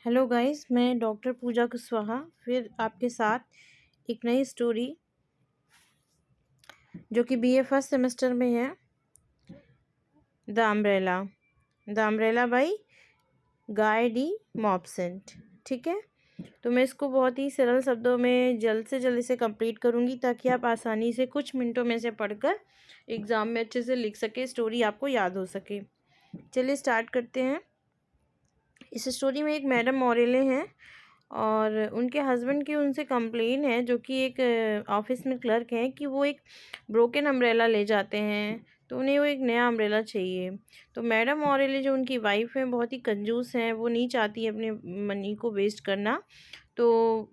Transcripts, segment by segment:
Hello guys, मैं doctor पूजा कुशवाहा फिर आपके साथ एक नई स्टोरी जो कि बीए फर्स्ट सेमेस्टर में है। The umbrella by Guy de Maupassant. ठीक है, तो मैं इसको बहुत ही सरल शब्दों में जल्द से जल्द इसे कंप्लीट करूँगी ताकि आप आसानी से कुछ मिनटों में से पढ़कर एग्ज़ाम में अच्छे से लिख सके, स्टोरी आपको याद हो सके। चलिए स्टार्ट करते हैं। इस स्टोरी में एक मैडम मोरेले हैं और उनके हस्बैंड की उनसे कंप्लेन है, जो कि एक ऑफिस में क्लर्क हैं, कि वो एक ब्रोकन अम्ब्रेला ले जाते हैं, तो उन्हें वो एक नया अम्ब्रेला चाहिए। तो मैडम मोरेले जो उनकी वाइफ हैं बहुत ही कंजूस हैं, वो नहीं चाहती अपने मनी को वेस्ट करना, तो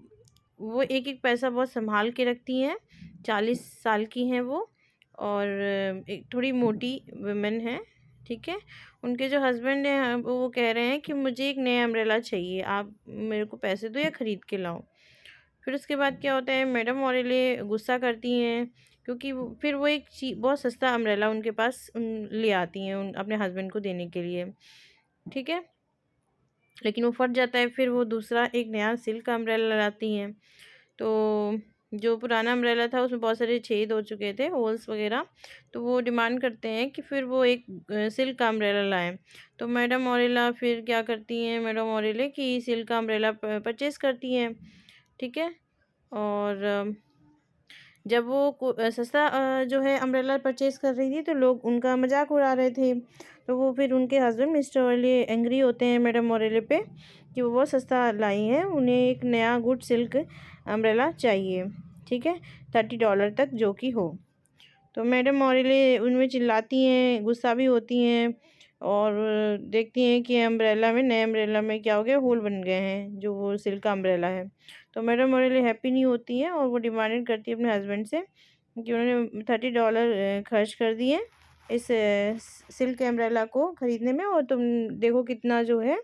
वो एक एक पैसा बहुत संभाल के रखती हैं। 40 साल की हैं वो और एक थोड़ी मोटी वुमेन है। ठीक है, उनके जो हस्बैंड हैं वो कह रहे हैं कि मुझे एक नया अम्ब्रेला चाहिए, आप मेरे को पैसे दो या ख़रीद के लाओ। फिर उसके बाद क्या होता है, मैडम मोरेले गुस्सा करती हैं क्योंकि फिर वो एक बहुत सस्ता अम्ब्रेला उनके पास ले आती हैं अपने हस्बैंड को देने के लिए। ठीक है, लेकिन वो फट जाता है। फिर वो दूसरा एक नया सिल्क का अम्ब्रेला लाती हैं, तो जो पुराना अम्ब्रेला था उसमें बहुत सारे छेद हो चुके थे, होल्स वगैरह, तो वो डिमांड करते हैं कि फिर वो एक सिल्क का अम्ब्रेला लाएं। तो मैडम मोरेला फिर क्या करती हैं, मैडम मोरेले की सिल्क का अम्ब्रेला परचेज़ करती हैं। ठीक है, और जब वो सस्ता जो है अम्ब्रेला परचेज़ कर रही थी तो लोग उनका मजाक उड़ा रहे थे। तो वो फिर उनके हस्बैंड मिस्टर मोरेले एंग्री होते हैं मैडम मोरेले पे कि वो बहुत सस्ता लाई हैं, उन्हें एक नया गुड सिल्क अम्ब्रेला चाहिए। ठीक है, $30 तक जो कि हो। तो मैडम मोरेले उनमें चिल्लाती हैं, गुस्सा भी होती हैं और देखती हैं कि अम्ब्रेला में, नए अम्ब्रेला में क्या हो गया, होल बन गए हैं जो वो सिल्क का अम्ब्रेला है। तो मैडम मोरेले हैप्पी नहीं होती हैं और वो डिमांड करती है अपने हस्बैंड से कि उन्होंने $30 खर्च कर दिए इस सिल्क अम्ब्रेला को ख़रीदने में, और तुम देखो कितना जो है,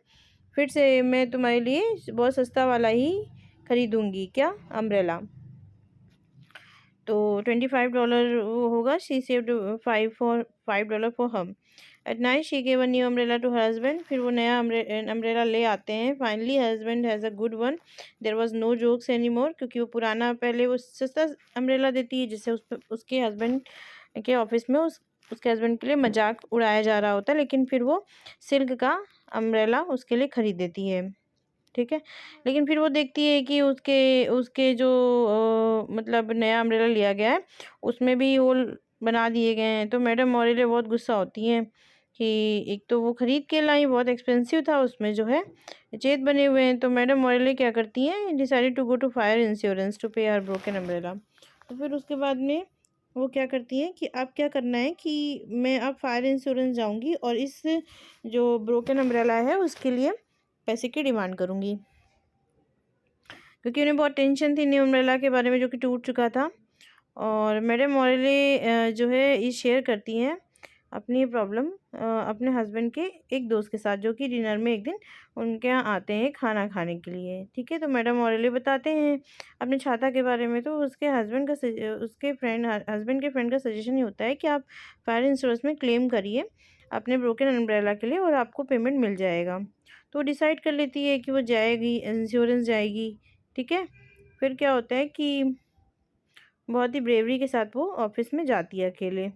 फिर से मैं तुम्हारे लिए बहुत सस्ता वाला ही ख़रीदूँगी क्या अम्ब्रेला। तो $25 वो होगा। She saved $5 for him. At night she gave a new umbrella to her husband. फिर वो नया अम्ब्रेला ले आते हैं। Finally husband has a good one, there was no jokes any more, क्योंकि वो पुराना पहले वो सस्ता अम्ब्रेला देती है जिससे उसके हस्बैंड के ऑफिस में उसके हस्बैंड के लिए मजाक उड़ाया जा रहा होता है, लेकिन फिर वो सिल्क का अम्ब्रेला उसके लिए ख़रीद देती है। ठीक है, लेकिन फिर वो देखती है कि उसके उसके जो मतलब नया अम्ब्रेला लिया गया है उसमें भी होल बना दिए गए हैं। तो मैडम मोरेले बहुत गुस्सा होती हैं कि एक तो वो ख़रीद के लाई, बहुत एक्सपेंसिव था, उसमें जो है छेद बने हुए हैं। तो मैडम मोरेले क्या करती हैं, decided to go to fire insurance to pay her broken umbrella. तो फिर उसके बाद में वो क्या करती हैं कि अब क्या करना है कि मैं अब फायर इंश्योरेंस जाऊंगी और इस जो ब्रोकन अम्ब्रेला है उसके लिए पैसे की डिमांड करूँगी, क्योंकि उन्हें बहुत टेंशन थी न्यू अम्ब्रेला के बारे में जो कि टूट चुका था। और मैडम मोरेले जो है ये शेयर करती हैं अपनी प्रॉब्लम अपने हस्बैंड के एक दोस्त के साथ, जो कि डिनर में एक दिन उनके यहाँ आते हैं खाना खाने के लिए। ठीक है, तो मैडम मोरेले बताते हैं अपने छाता के बारे में। तो उसके हस्बैंड का हस्बैंड के फ्रेंड का सजेशन ये होता है कि आप फायर इंश्योरेंस में क्लेम करिए अपने ब्रोकन अम्ब्रेला के लिए और आपको पेमेंट मिल जाएगा। तो डिसाइड कर लेती है कि वो जाएगी, इंश्योरेंस जाएगी। ठीक है, फिर क्या होता है कि बहुत ही ब्रेवरी के साथ वो ऑफिस में जाती है अकेले।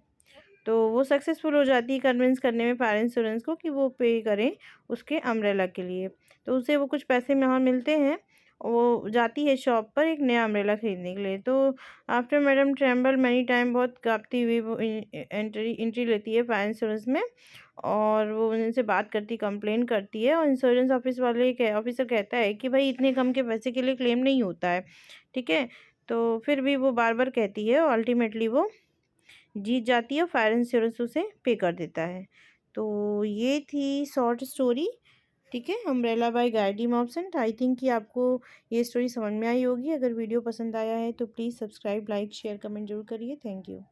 तो वो सक्सेसफुल हो जाती है कन्विंस करने में फायर इंश्योरेंस को कि वो पे करें उसके अम्ब्रेला के लिए। तो उसे वो कुछ पैसे वहाँ मिलते हैं, वो जाती है शॉप पर एक नया अम्ब्रेला खरीदने के लिए। तो after madam tremble many time, बहुत काँपती हुई वो एंट्री लेती है फायर इंश्योरेंस में और वो उनसे बात करती, कंप्लेन करती है। और इंश्योरेंस ऑफिसर कहता है कि भाई इतने कम के पैसे के लिए क्लेम नहीं होता है। ठीक है, तो फिर भी वो बार बार कहती है और अल्टीमेटली वो जीत जाती है, फायर इंश्योरेंस उसे पे कर देता है। तो ये थी शॉर्ट स्टोरी। ठीक है, umbrella by Guy de Maupassant. I think कि आपको ये स्टोरी समझ में आई होगी। अगर वीडियो पसंद आया है तो please subscribe, like, share, comment जरूर करिए। Thank you.